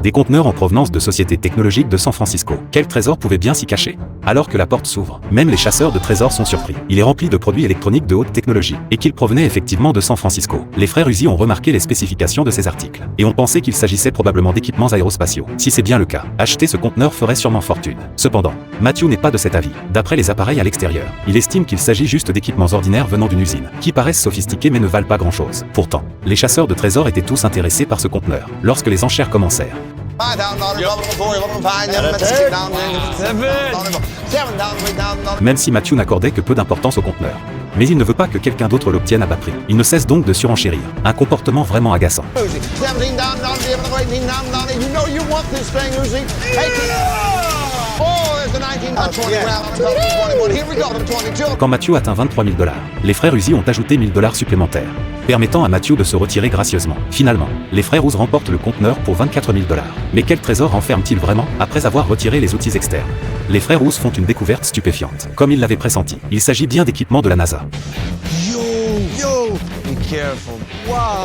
Des conteneurs en provenance de sociétés technologiques de San Francisco. Quel trésor pouvait bien s'y cacher? Alors que la porte s'ouvre, même les chasseurs de trésors sont surpris. Il est rempli de produits électroniques de haute technologie, et qu'ils provenaient effectivement de San Francisco. Les frères Uzi ont remarqué les spécifications de ces articles, et ont pensé qu'il s'agissait probablement d'équipements aérospatiaux. Si c'est bien le cas, acheter ce conteneur ferait sûrement fortune. Cependant, Matthew n'est pas de cet avis. D'après les appareils à l'extérieur, il estime qu'il s'agit juste d'équipements ordinaires venant d'une usine, qui paraissent sophistiqués mais ne valent pas grand-chose. Pourtant, les chasseurs de trésors étaient tous intéressés par ce conteneur, lorsque les enchères commencèrent. Même si Matthew n'accordait que peu d'importance au conteneur. Mais il ne veut pas que quelqu'un d'autre l'obtienne à bas prix. Il ne cesse donc de surenchérir. Un comportement vraiment agaçant. Quand Matthew atteint 23 000 $, les frères Uzi ont ajouté 1 000 $ supplémentaires, permettant à Matthew de se retirer gracieusement. Finalement, les frères Uzi remportent le conteneur pour 24 000 $. Mais quel trésor renferme-t-il vraiment, après avoir retiré les outils externes? Les frères Uzi font une découverte stupéfiante. Comme ils l'avaient pressenti, il s'agit bien d'équipements de la NASA.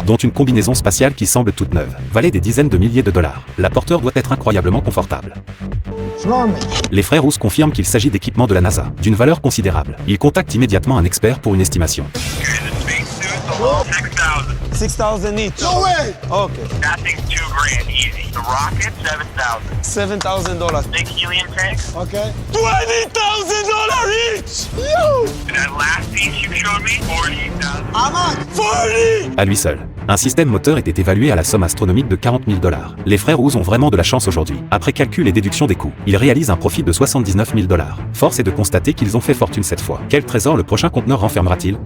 Dont une combinaison spatiale qui semble toute neuve, valait des dizaines de milliers de dollars. La porteur doit être incroyablement confortable. Les frères Uzi confirment qu'il s'agit d'équipements de la NASA, d'une valeur considérable. Ils contactent immédiatement un expert pour une estimation. 6,000 each. No way! Okay. That thing's $2,000 easy. The rocket, 7,000. $7,000. Big helium tank. Okay. $20,000 each! And that last piece you showed me, 40,000. How much? 40! À lui seul, un système moteur était évalué à la somme astronomique de 40 000 $. Les frères Uzi ont vraiment de la chance aujourd'hui. Après calcul et déduction des coûts, ils réalisent un profit de 79 000 $. Force est de constater qu'ils ont fait fortune cette fois. Quel trésor le prochain conteneur renfermera-t-il?